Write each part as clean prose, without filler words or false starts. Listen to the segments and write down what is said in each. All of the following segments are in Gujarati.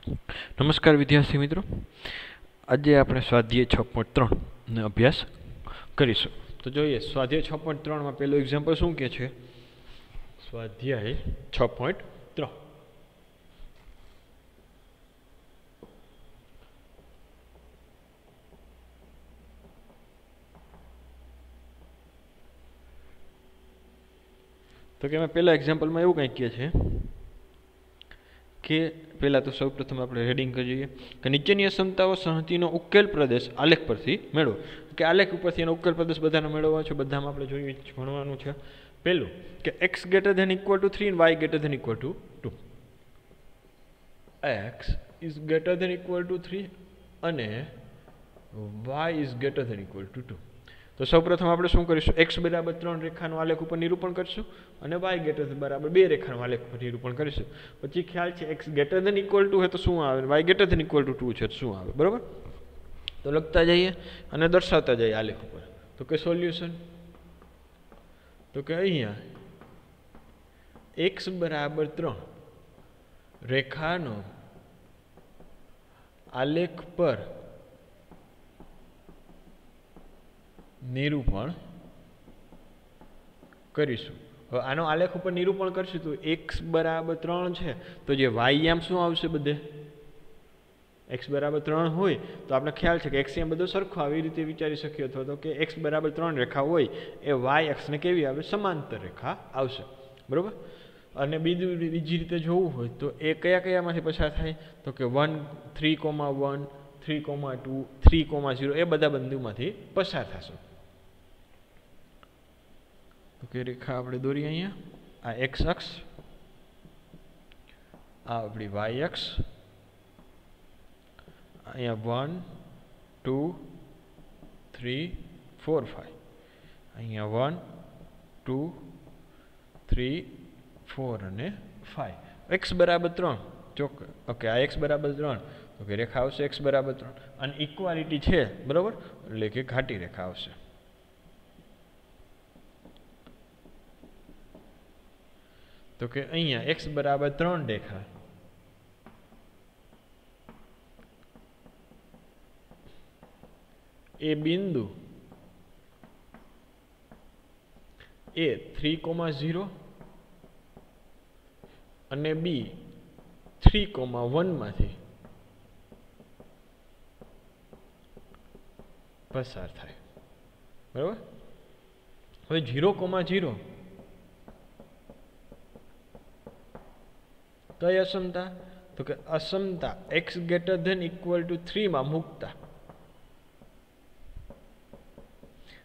નમસ્કાર વિદ્યાર્થી મિત્રો, આજે આપણે સ્વાધ્યાય 6.3 નો અભ્યાસ કરીશું. તો જોઈએ સ્વાધ્યાય 6.3 માં પહેલું એક્ઝામ્પલ શું કહે છે. સ્વાધ્યાય 6.3 તો કે પહેલા એક્ઝામ્પલમાં એવું કંઈક કહે છે કે પહેલાં તો સૌપ્રથમ આપણે રેડિંગ કરી જોઈએ કે નીચેની અસમતાઓ સહતિનો ઉકેલ પ્રદેશ આલેખ પરથી મેળવો. કે આલેખ ઉપરથી એનો ઉકેલ પ્રદેશ બધાનો મેળવવાનો છે. બધામાં આપણે જોઈએ ભણવાનું છે. પહેલું કે x greater than equal to 3 and y greater than equal to 2. x is greater than equal to 3 અને y is greater than equal to 2. તો સૌપ્રથમ આપણે શું કરીશું, x બરાબર 3 રેખાનો આલેખ ઉપર નિરૂપણ કરીશું અને y greater than બરાબર 2 રેખાનો આલેખ ઉપર નિરૂપણ કરીશું. પછી ખ્યાલ છે x greater than equal to હોય તો શું આવે, y greater than equal to 2 છે તો શું આવે. બરાબર, તો લખતા જઈએ અને દર્શાવતા જઈએ આલેખ ઉપર. તો કે સોલ્યુશન, તો કે અહીંયા x બરાબર 3 રેખાનો આલેખ પર નિરૂપણ કરીશું. હવે આનો આલેખ ઉપર નિરૂપણ કરશું તો x બરાબર 3 છે તો જે y આમ શું આવશે, બધે x બરાબર 3 હોય તો આપણે ખ્યાલ છે કે x એમ બધું સરખું આવી રીતે વિચારી શકીએ અથવા તો કે x બરાબર 3 રેખા હોય એ y અક્ષને કેવી આવે, સમાંતર રેખા આવશે. બરાબર, અને બીજી રીતે જોવું હોય તો એ કયામાંથી પસાર થાય તો કે 1, 3,1, 3,2, 3,0 એ બધા બિંદુમાંથી પસાર થશે. ઓકે, રેખા આપણે દોરી અહીંયા. આ x અક્ષ, આ આપણી y અક્ષ, અહીંયા 1, 2, 3, 4, 5, અહીંયા 1, 2, 3, 4 અને 5. x બરાબર 3 ચોક્કસ. ઓકે, આ x બરાબર 3 તો કે રેખા આવશે x બરાબર 3 અને ઇક્વાલિટી છે. બરાબર, એટલે કે ઘાટી રેખા આવશે. તો કે અહીંયા x બરાબર 3 રેખા એ બિંદુ એ 3,0 અને બી 3,1 માંથી પસાર થાય. બરાબર, હવે 0,0 કઈ અસમતા, તો કે અસમતા x greater than equal to 3 માં મૂકતા.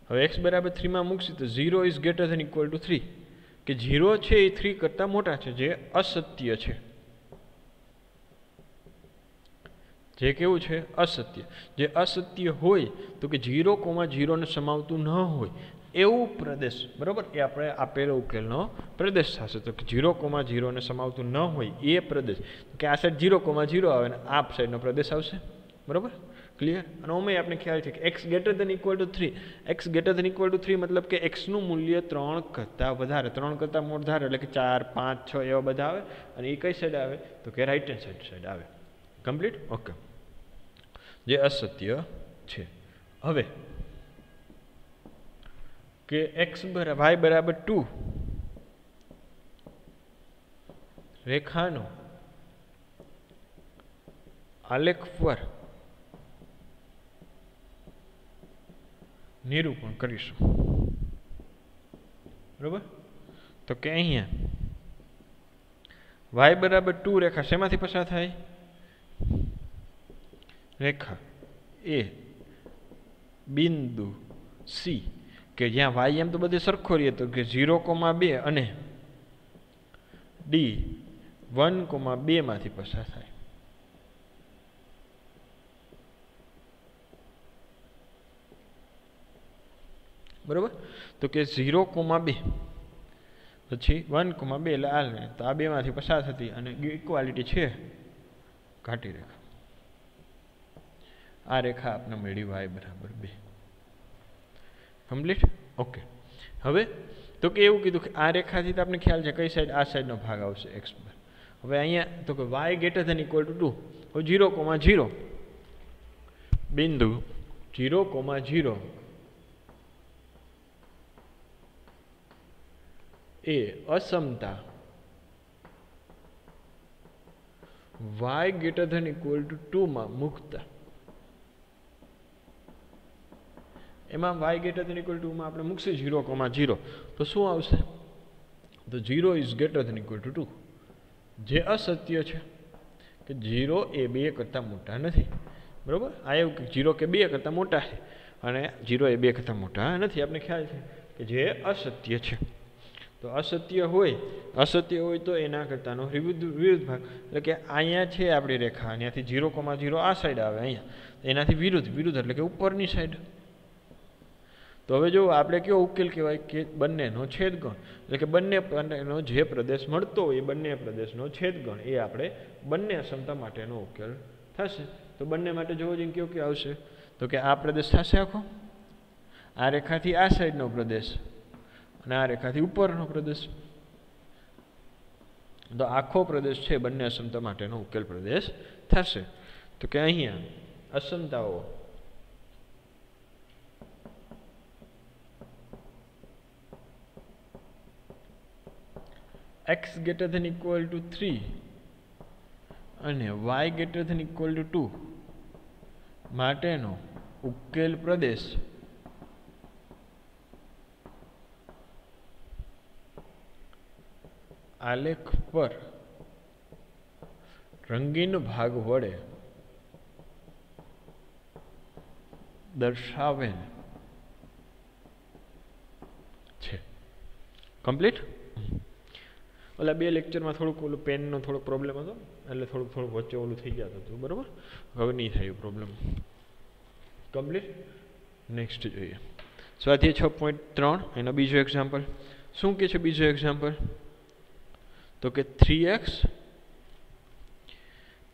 હવે x બરાબર 3 માં મૂકશે તો 0 is greater than equal to 3, કે 0 છે એ 3 કરતાં મોટા છે, જે અસત્ય છે. જે કેવું છે, અસત્ય. જે અસત્ય હોય તો કે 0,0 ને સમાવતું ન હોય એવું પ્રદેશ. બરાબર, એ આપણે આપેલો ઉકેલનો પ્રદેશ થશે. તો કે 0,0 ને સમાવતું ન હોય એ પ્રદેશ, કે આ સાઈડ 0,0 આવે ને આ સાઈડનો પ્રદેશ આવશે. બરાબર, ક્લિયર. અને ઓમે આપણે ખ્યાલ છે કે x greater than equal to 3, x greater than equal to 3 મતલબ કે x નું મૂલ્ય 3 કરતાં વધારે, 3 કરતાં વધારે એટલે કે 4, 5, 6 એવા બધા આવે. અને એ કઈ સાઈડ આવે તો કે રાઈટ હેન્ડ સાઈડ આવે. કમ્પ્લીટ. ઓકે, જે અસત્ય છે. હવે કે y બરાબર 2 રેખાનો આલેખ પર નિરૂપણ કરીશું. બરાબર, તો કે અહીંયા y બરાબર 2 રેખા શેમાંથી પસાર થાય, રેખા એ બિંદુ C, કે જ્યાં y એમ તો બધે સરખો રહીએ તો કે 0,2 અને D 1,2 માંથી પસાર થાય. બરાબર, તો કે 0,2 પછી 1,2 એટલે આ લે તો આ બે માંથી પસાર થતી અને ઇક્વાલિટી છે ઘાટી રેખા. આ રેખા આપણે મળી y બરાબર 2. કમ્પ્લીટ. ઓકે, હવે તો કે એવું કીધું કે આ રેખાથી તો આપણે ખ્યાલ છે કઈ સાઈડ, આ સાઈડનો ભાગ આવશે x પર. હવે અહીંયા તો કે y greater than equal to 2 હવે 0,0 બિંદુ 0,0 એ અસમતા y > 2 માં મૂકતા, એમાં y > 2 માં આપણે મૂકશે 0,0 તો શું આવશે? તો 0 > 2, જે અસત્ય છે કે 0 એ 2 કરતાં મોટા નથી, બરાબર? આ એવું કે 0 કે 2 કરતાં મોટા છે અને 0 એ 2 કરતાં મોટા નથી, આપણે ખ્યાલ છે કે જે અસત્ય છે. તો અસત્ય હોય તો એના કરતાંનો વિરુદ્ધ ભાગ, એટલે કે અહીંયા છે આપણી રેખા, અહીંયાથી 0,0 આ સાઈડ આવે, અહીંયા એનાથી વિરુદ્ધ એટલે કે ઉપરની સાઈડ. તો હવે જો આપણે કયો ઉકેલ કહેવાય કે બંનેનો છેદગણ, એટલે કે બંનેનો જે પ્રદેશ મળતો હોય એ બંને પ્રદેશનો છેદગણ, એ આપણે બંને અસમતા માટેનો ઉકેલ થશે. તો બંને માટે જોવો જોઈએ કયો કે આવશે, તો કે આ પ્રદેશ થશે આખો, આ રેખાથી આ સાઈડનો પ્રદેશ અને આ રેખાથી ઉપરનો પ્રદેશ. તો આખો પ્રદેશ છે બંને અસમતા માટેનો ઉકેલ પ્રદેશ થશે. તો કે અહીંયા અસમતાઓ x > 3 અને y > 2 માટેનો ઉકેલ પ્રદેશ આલેખ પર રંગીન ભાગ વડે દર્શાવેલ છે. કમ્પ્લીટ. ઓલા 2 લેક્ચરમાં થોડુંક ઓલું પેનનો થોડોક પ્રોબ્લેમ હતો, એટલે થોડુંક વચ્ચે ઓલું થઈ ગયા હતું, બરાબર? હવે નહીં થયું પ્રોબ્લેમ. કમ્પ્લીટ. નેક્સ્ટ જોઈએ સ્વાધ્યાય 6.3 એનો બીજો એક્ઝામ્પલ. શું કે છે બીજો એક્ઝામ્પલ? તો કે 3x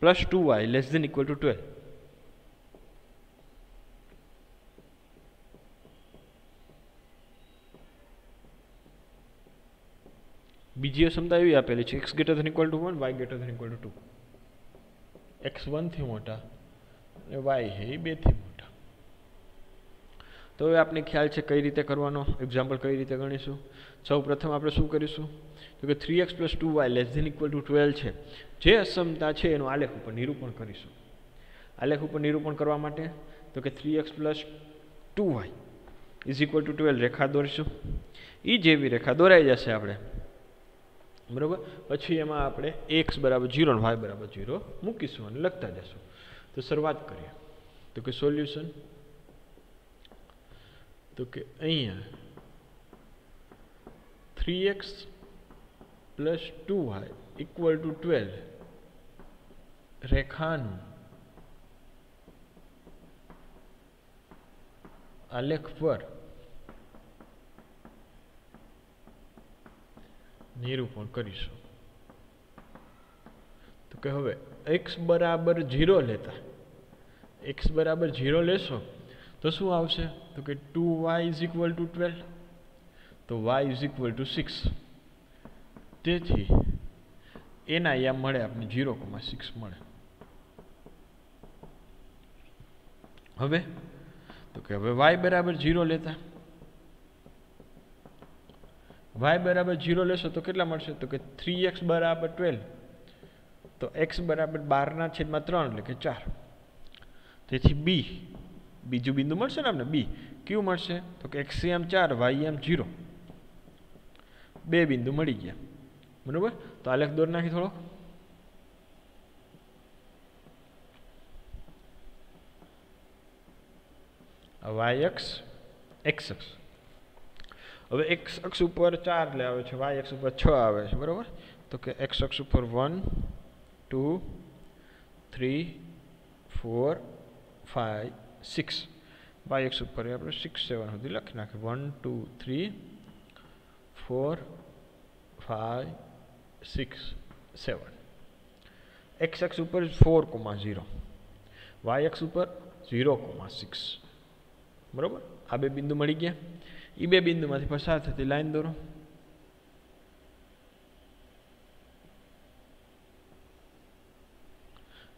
+ 2y > 12. બીજી અસમતા એવી આપેલી છે x > 1 y > 2. x 1 થી મોટા અને y છે એ 2 થી મોટા. તો હવે આપણે ખ્યાલ છે કઈ રીતે કરવાનો, એક્ઝામ્પલ કઈ રીતે ગણીશું. સૌ પ્રથમ આપણે શું કરીશું, તો કે 3x + 2y > 12 છે, જે અસમતા છે એનું આલેખ ઉપર નિરૂપણ કરીશું. આલેખ ઉપર નિરૂપણ કરવા માટે તો કે 3x + 2y = 12 રેખા દોરીશું. એ જેવી રેખા દોરાઈ જશે આપણે, બરાબર, પછી એમાં આપણે x = 0 અને y = 0 મૂકીશું અને લખતા જશું. તો શરૂઆત કરીએ. તો કે સોલ્યુશન, તો કે અહીંયા 3x + 2y = 12 રેખાનું આલેખ પર નિરૂપણ કરીશું. તો કે હવે x = 0 લેતા, x = 0 લેશો તો શું આવશે? તો કે 2y = 12, તો y = 6. તેથી એના અહીંયા મળે આપણે 0,6 મળે. હવે તો કે હવે y = 0 લેતા, y = 0 લેશો તો કેટલા મળશે? તો કે 3x = 12, તો x = 12/3 એટલે કે 4. તેથી બીજું બિંદુ મળશે ને આપણે, બી કયું મળશે? તો કે x = 4 y = 0, 2 બિંદુ મળી ગયા, બરાબર. તો આલેખ દોર નાખી થોડો. y અક્ષ x અક્ષ, હવે x અક્ષ ઉપર 4 એટલે આવે છે, y અક્ષ ઉપર 6 આવે છે, બરાબર. તો કે x અક્ષ ઉપર 1 2 3 4 5 6, y અક્ષ ઉપર આપણે 6 7 સુધી લખી નાખીએ. 1 2 3 4 5 6 7. x અક્ષ ઉપર 4,0, y અક્ષ ઉપર 0,6, બરાબર. આ 2 બિંદુ મળી ગયા. એ 2 બિંદુમાંથી પસાર થતી લાઈન દોરો.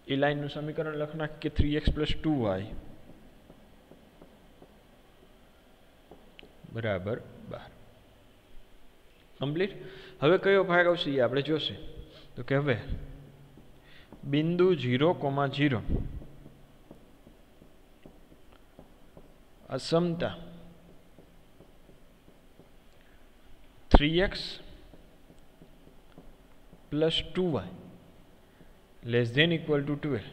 એ લાઈનનું સમીકરણ લખ નાખ કે 3x + 2y બરાબર 12 કમ્પ્લીટ. હવે કયો ભાગ આવશે એ આપણે જોશે. તો કે હવે બિંદુ 0,0 અસમતા 3x + 2y less than equal to 12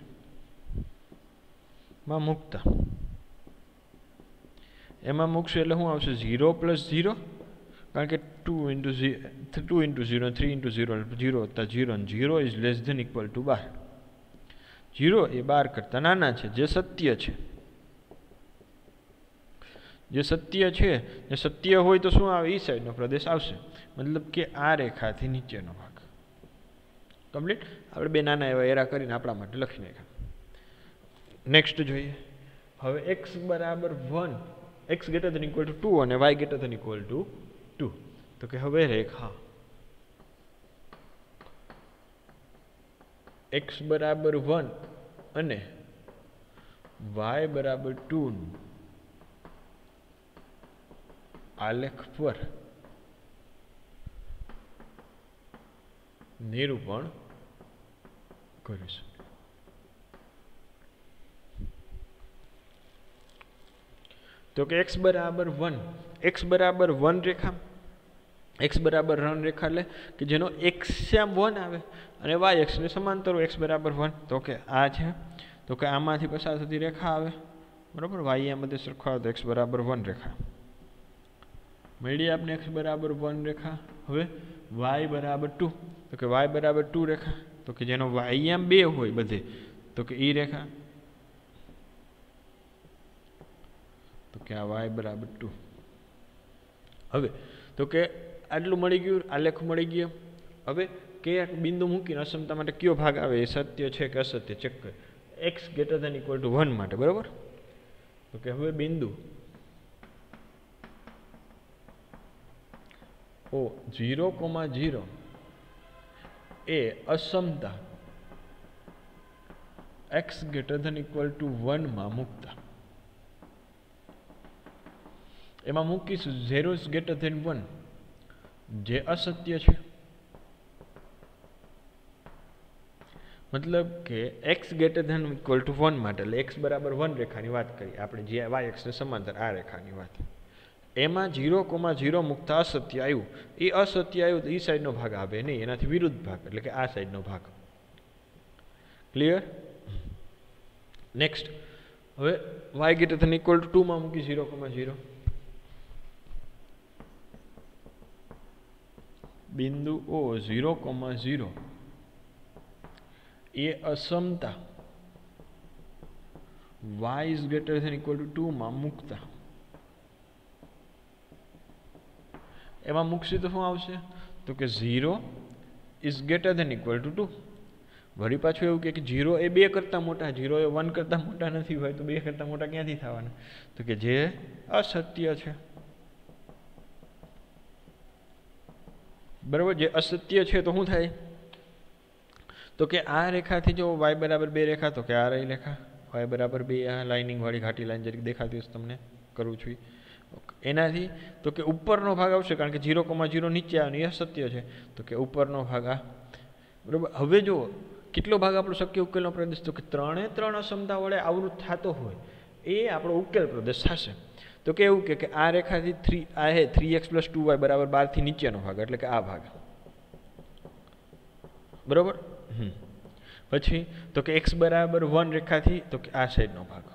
માં મૂકતા એમાં મૂકશું એટલે શું આવશે 0 + 0 કારણ કે 2 × 0 3 × 0 0 વત્તા 0 અને 0 is less than equal to 12. 0 એ 12 કરતાં નાના છે જે સત્ય છે. જે સત્ય છે એ સત્ય હોય તો શું આવે? એ સાઈડનો પ્રદેશ આવશે, મતલબ કે આ રેખાથી નીચેનો ભાગ. કમ્પ્લીટ. આપણે બે નાના એવા એરા કરીને આપણા માટે લખી નાખ્યા. નેક્સ્ટ જોઈએ. હવે x બરાબર 1 x greater than equal to 2 અને y greater than equal to 2. તો કે હવે રેખા x બરાબર 1 અને y બરાબર 2 નું આલેખ પર નિરૂપણ કરીશું. તો કે x બરાબર 1 રેખા x બરાબર 1 રેખા એટલે કે જેનો x શ્યામ 1 આવે અને y x ને સમાંતર x બરાબર 1. તો કે આ છે. તો કે આમાંથી પસાર થતી રેખા આવે બરાબર. y આ બધે સરખો આવે તો x બરાબર 1 રેખા મળી આપણે. x બરાબર 1 રેખા. હવે y બરાબર 2 તો કે y બરાબર 2 રેખા તો કે જેનો y આમ 2 હોય બધે તો કે એ રેખા તો કે આ y બરાબર 2. હવે તો કે આટલું મળી ગયું, આલેખ મળી ગયો. હવે કે બિંદુ મૂકીને અસમતા માટે કયો ભાગ આવે એ સત્ય છે કે અસત્ય ચેક કરે. x greater than equal to 1 માટે બરાબર. તો કે હવે બિંદુ O 0,0 એ અસમતા x greater than equal to 1 માં મૂકતા એમાં મૂકીશું 0 ગ્રેટર ધેન 1 જે અસત્ય છે. મતલબ કે x greater than equal to 1 માટે એટલે x બરાબર 1 રેખાની વાત કરી આપણે, જે y x ને સમાંતર આ રેખાની વાત. એમાં 0,0 મૂકતા અસત્ય આવ્યું. એ અસત્ય આવ્યું તો એ સાઈડનો ભાગ આવે નહીં, એનાથી વિરુદ્ધ ભાગ એટલે કે આ સાઈડનો ભાગ. ક્લિયર. નેક્સ્ટ. હવે y greater than equal to 2 માં મૂકી 0,0 બિંદુ O 0,0 એ અસમતા y is greater than equal to 2 માં મૂકતા એમાં મૂકશે તો શું આવશે? તો કે 0 is greater than equal to 2. વળી પાછું એવું કે 0 એ 2 કરતાં મોટા, 0 એ 1 કરતાં મોટા નથી હોય તો 2 કરતાં મોટા ક્યાંથી થવાના? તો કે જે અસત્ય છે બરાબર. જે અસત્ય છે તો શું થાય? તો કે આ રેખાથી જો y બરાબર 2 રેખા તો કે આ રહી રેખા y બરાબર 2 આ લાઇનિંગ વાળી ઘાટી લાઈન જરીક દેખાતી હશે તમને કરું છું એનાથી તો કે ઉપરનો ભાગ આવશે કારણ કે 0,0 નીચે આવે એ અસત્ય છે તો કે ઉપરનો ભાગ આ બરાબર. હવે જો કેટલો ભાગ આપણો શક્ય ઉકેલનો પ્રદેશ તો કે 3 અસમતા વડે આવૃત થતો હોય એ આપણો ઉકેલ પ્રદેશ થશે. તો કે એવું કે આ રેખાથી 3x + 2y બરાબર 12 થી નીચેનો ભાગ એટલે કે આ ભાગ બરાબર. પછી તો કે x બરાબર 1 રેખાથી તો કે આ સાઈડનો ભાગ.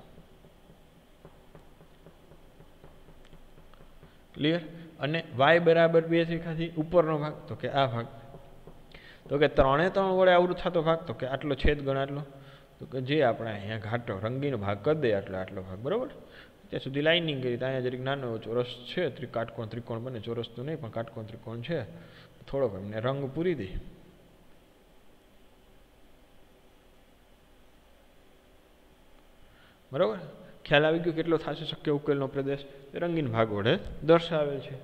ક્લિયર. અને y બરાબર 2 રેખાથી ઉપરનો ભાગ તો કે આ ભાગ. તો કે 3 વડે આવૃત થતો ભાગ તો કે આટલો છેદ ગણ આટલો તો કે જે આપણે અહીંયા ઘાટો રંગીનો ભાગ કરી દે આટલો ભાગ બરાબર. ત્યાં સુધી લાઇનિંગ કરી ત્યાં જરીક નાનો ચોરસ છે, ત્રિકોણ બને, ચોરસ તો નહીં પણ કાટકોણ ત્રિકોણ છે, થોડોક એમને રંગ પૂરી દે બરાબર. ખ્યાલ આવી ગયો કેટલો થશે શક્ય ઉકેલનો પ્રદેશ? રંગીન ભાગ વડે દર્શાવેલ છે.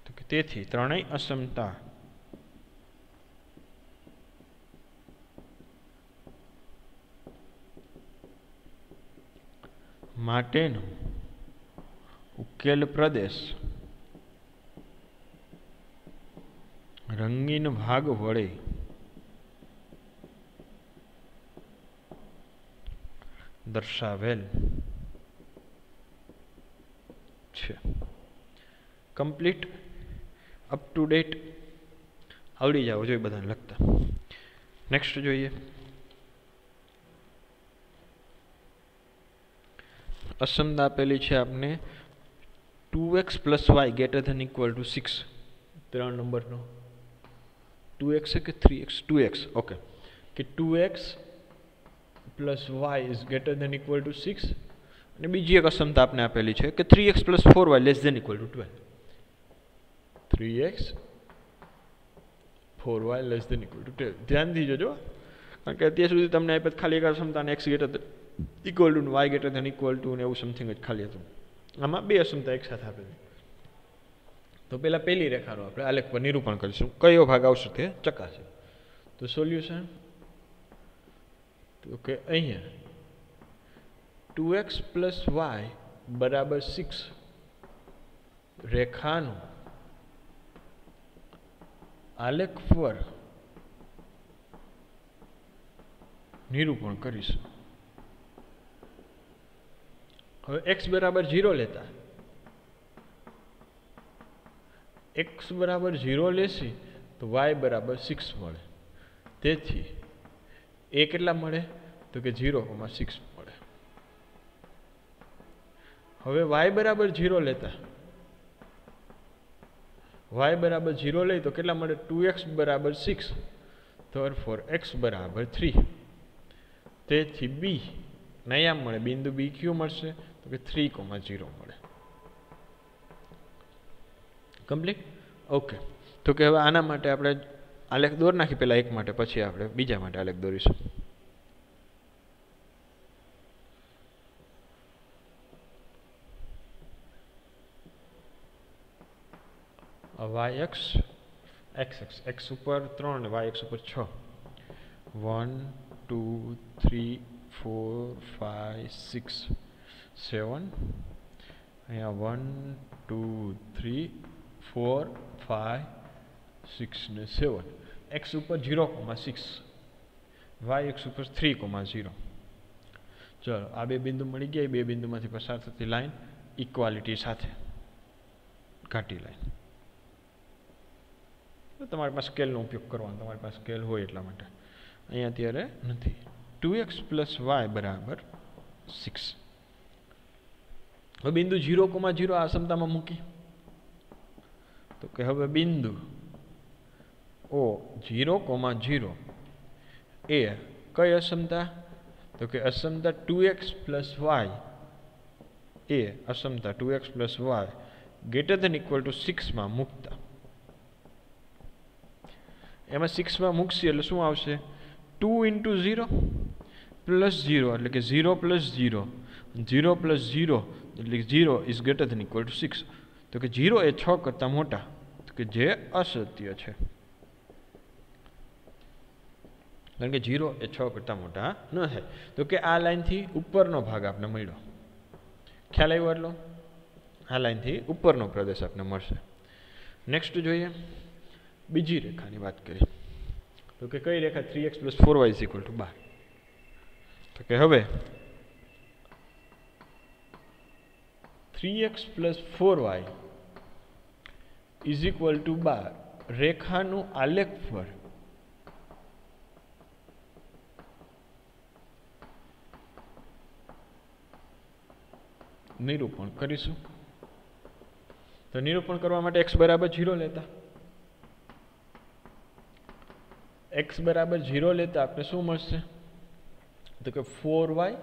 તો કે તેથી ત્રણેય અસમતા માટેનો ઉકેલ પ્રદેશ રંગીન ભાગ વડે દર્શાવેલ છે. કમ્પ્લીટ, અપ ટુ ડેટ, આવડી જાવ જોઈએ બધાને લખતા. નેક્સ્ટ જોઈએ, અસમતા આપેલી છે આપને 2x + y greater than equal to 6. 3 નંબરનો 2x છે કે 3x? 2x. ઓકે, કે 2x + y is greater than equal to 6. અને બીજી એક અસમતા આપને આપેલી છે કે 3x + 4y less than equal to 12. 3x 4y less than equal to 12. ધ્યાનથી જોજો, કારણ કે અત્યાર સુધી તમને આપ્યા ખાલી એક અસમતાને x greater than equal to y greater than equal to ને એવું સમથિંગ જ ખાલી હતું. આમાં બે અસમતા એક સાથે આપેલી. તો પહેલાં પહેલી રેખાનો આપણે આલેખ પર નિરૂપણ કરીશું, કયો ભાગ આવશે તે ચકાસે. તો સોલ્યુશન, તો કે અહીંયા 2x + y = 6 રેખાનું આલેખ પર નિરૂપણ કરીશું. હવે x = 0 લેતા, x = 0 લેશી તો y = 6 મળે. તેથી એ કેટલા મળે? તો કે 0,6 મળે. હવે y = 0 લેતા, y = 0 લઈ તો કેટલા મળે? 2x = 6, therefore x = 3. તેથી b નયા મળે, બિંદુ b ક્યુ મળશે? તો કે 3,0 મળે. કમ્પ્લીટ. ઓકે, તો કે હવે આના માટે આપણે આલેખ દોર નાખી, પહેલાં એક માટે, પછી આપણે બીજા માટે આલેખ દોરીશું. yx xx, x ઉપર 3 અને yx ઉપર 6. 1 2 3 4 5 6 7. અહીંયા 1 2 3 4 5 6 ને 7. x ઉપર 0,6, yx ઉપર 3,0. ચલો, આ બે બિંદુ મળી ગયા. બે બિંદુમાંથી પસાર થતી લાઈન ઇક્વાલિટી સાથે ઘાટી લાઈન. તમારી પાસે સ્કેલનો ઉપયોગ કરવાનો, તમારી પાસે સ્કેલ હોય એટલા માટે. અહીંયા અત્યારે નથી. 2x + y = 6. હવે બિંદુ 0,0 આ અસમતામાં મૂકી, તો કે હવે બિંદુ O 0,0 એ કઈ અસમતા? તો કે અસમતા 2x + y A અસમતા 2x + y greater than equal to 6 માં મૂકતા. એમાં 6 માં મૂકશી એટલે શું આવશે? 2 × 0 + 0 એટલે કે 0 + 0, 0 + 0 એટલે કે 0 is greater than equal to 6. તો કે 0 એ 6 કરતાં મોટા, તો કે જે અસત્ય છે, કારણ કે 0 એ 6 કરતાં મોટા ન થાય. તો કે આ લાઈનથી ઉપરનો ભાગ આપણે મળ્યો. ખ્યાલ આવ્યો? એટલો આ લાઈનથી ઉપરનો પ્રદેશ આપણે મળશે. નેક્સ્ટ જોઈએ, બીજી રેખાની વાત કરી. તો કે કઈ રેખા? 3x + 4y = 12. તો કે હવે 3x + 4y = 12 રેખાનું આલેખ પર નિરૂપણ કરીશું. તો નિરૂપણ કરવા માટે x = 0 લેતા, x = 0 લેતા આપણે શું મળશે? તો કે 4y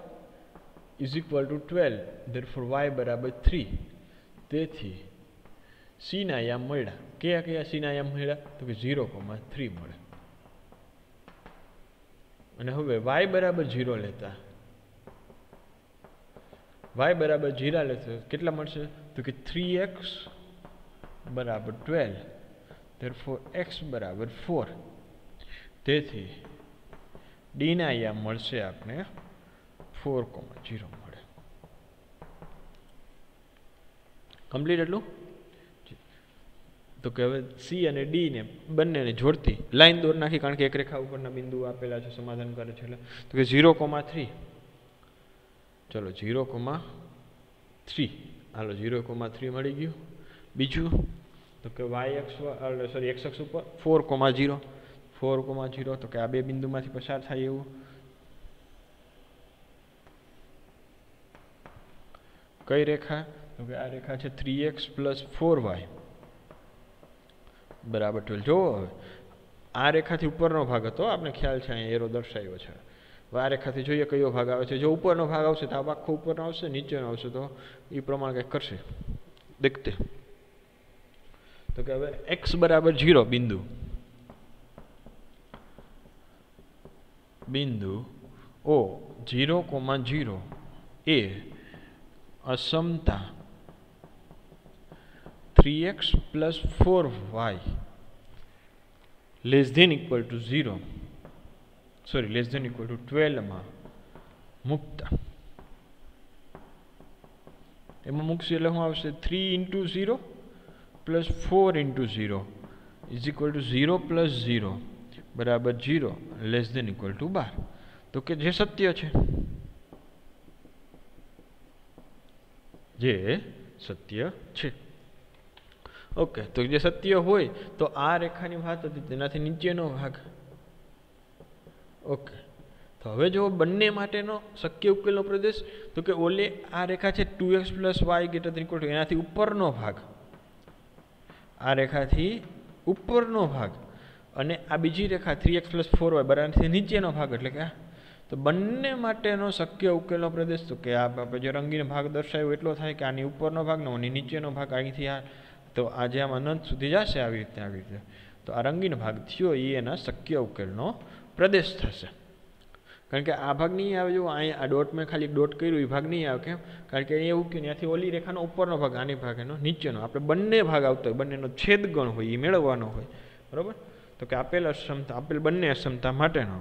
= 12, therefore y = 3. તેથી c ના આયામ મળ્યા. કયા કયા c ના આયામ મળ્યા? તો કે 0,3 મળે. અને હવે y = 0 લેતા, y = 0 લેતા કેટલા મળશે? તો કે 3x = 12, therefore x = 4. તેથી d ના આયામ મળશે આપણે 4,0 મળે. કમ્પ્લીટ એટલું? તો કે હવે સી અને ડી ને બંનેને જોડતી લાઈન દોર નાખી, કારણ કે એક રેખા ઉપરના બિંદુ આપેલા છે, સમાધાન કરે છે એટલે. તો કે 0,3, ચલો 0,3, હાલો 0,3 મળી ગયું. બીજું તો કે x અક્ષ ઉપર 4,0, 4,0, તો કે આ બે બિંદુમાંથી પસાર થાય એવું. કઈ રેખા? તો કે આ રેખા છે 3x + 4y બરાબર 12. જોવો હવે આ રેખાથી ઉપરનો ભાગ હતો, આપણે ખ્યાલ છે, અહીંયા એરો દર્શાવ્યો છે. હવે આ રેખાથી જોઈએ કયો ભાગ આવે છે. જો ઉપરનો ભાગ આવશે તો આ આખો ઉપરનો આવશે, નીચેનો આવશે તો એ પ્રમાણે કંઈક કરશે દેખતે. તો કે હવે x બરાબર 0 બિંદુ O 0,0 એ અસમતા 3x + 4y <0, <12 માં મૂકતા. એમાં મૂકશે એટલે શું આવશે? 3 × 0 + 4 × 0 = 0 + 0 બરાબર 0 < 12. તો કે જે સત્ય છે, જે સત્ય છે. ઓકે, તો જે સત્ય હોય તો આ રેખાની વાત હતી તેનાથી નીચેનો ભાગ. ઓકે, તો હવે જો બંને માટેનો શક્ય ઉકેલનો પ્રદેશ, તો કે ઓલે આ રેખા છે 2x + y > એનાથી ઉપરનો ભાગ, આ રેખાથી ઉપરનો ભાગ, અને આ બીજી રેખા 3x + 4y બરાબરથી નીચેનો ભાગ, એટલે કે તો બંને માટેનો શક્ય ઉકેલનો પ્રદેશ. તો કે આ જે રંગીન ભાગ દર્શાવ્યો એટલો થાય કે આની ઉપરનો ભાગ ને આની નીચેનો ભાગ, અહીંથી આ, તો આ જે આમાં અનંત સુધી જશે આવી રીતે. તો આ રંગીન ભાગ થયો એ એના શક્ય ઉકેલનો પ્રદેશ થશે. કારણ કે આ ભાગ નહીં આવે, જો અહીંયા આ ડોટ મેં ખાલી ડોટ કર્યું એ ભાગ નહીં આવે. કેમ? કારણ કે અહીંયા એવું કે ત્યાંથી ઓલી રેખાનો ઉપરનો ભાગ, આની ભાગ એનો નીચેનો, આપણે બંને ભાગ આવતો હોય, બંનેનો છેદગણ હોય એ મેળવવાનો હોય. બરાબર? તો કે આપેલ બંને અસમતા માટેનો,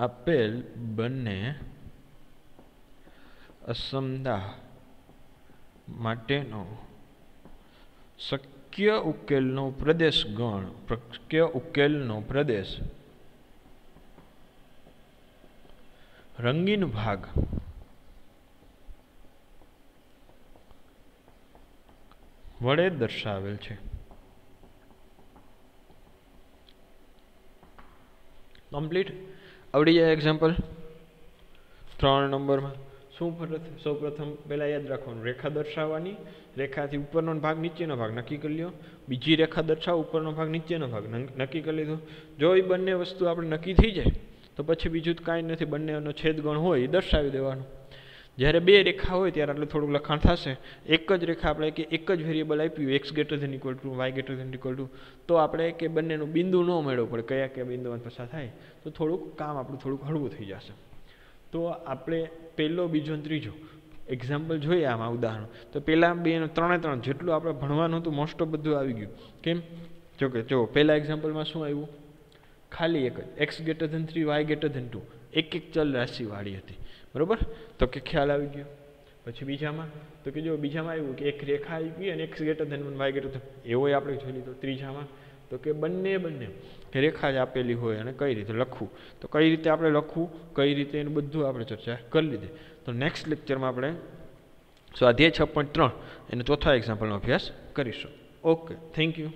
આપેલ બંને અસમતા માટેનો શક્ય ઉકેલનો પ્રદેશ ગણ, શક્ય ઉકેલનો પ્રદેશ રંગીન ભાગ વડે દર્શાવેલ છે. કમ્પ્લીટ આવડી જાય. એક્ઝામ્પલ 3 નંબરમાં શું ફરક? સૌપ્રથમ પહેલાં યાદ રાખવાનું, રેખા દર્શાવવાની, રેખાથી ઉપરનો ભાગ નીચેનો ભાગ નક્કી કરી લ્યો. બીજી રેખા દર્શાવો, ઉપરનો ભાગ નીચેનો ભાગ નક્કી કરી લીધો. જો એ બંને વસ્તુ આપણે નક્કી થઈ જાય તો પછી બીજું જ કાંઈ નથી, બંનેનો છેદગણ હોય એ દર્શાવી દેવાનું. જ્યારે બે રેખા હોય ત્યારે એટલે થોડુંક લખાણ થશે. એક જ રેખા આપણે કે એક જ વેરિયેબલ આપ્યું x > y > તો આપણે કે બંનેનું બિંદુ ન મેળવવું પડે, કયા કયા બિંદુમાં પસાર થાય, તો થોડુંક કામ આપણું થોડુંક હળવું થઈ જશે. તો આપણે પહેલો, બીજો અને ત્રીજો એક્ઝામ્પલ જોઈએ આમાં ઉદાહરણ. તો પહેલાં 2 અને 3 3 જેટલું આપણે ભણવાનું હતું મોસ્ટ ઓફ બધું આવી ગયું. કેમ? જો પહેલા એક્ઝામ્પલમાં શું આવ્યું? ખાલી એક જ x > 3 y > 2 એક ચલ રાશિવાળી હતી. બરાબર? તો કે ખ્યાલ આવી ગયો. પછી બીજામાં તો કે જો બીજામાં આવ્યું કે એક રેખા આવી ગઈ અને x > 1 y > એવો આપણે જોઈ લીધો. ત્રીજામાં તો કે બંને રેખા જ આપેલી હોય અને કઈ રીતે લખવું, તો કઈ રીતે આપણે લખવું, કઈ રીતે એનું બધું આપણે ચર્ચા કરી લીધી. તો નેક્સ્ટ લેક્ચરમાં આપણે સ્વાધ્યાય 6.3 એને ચોથા એક્ઝામ્પલનો અભ્યાસ કરીશું. Okay, thank you.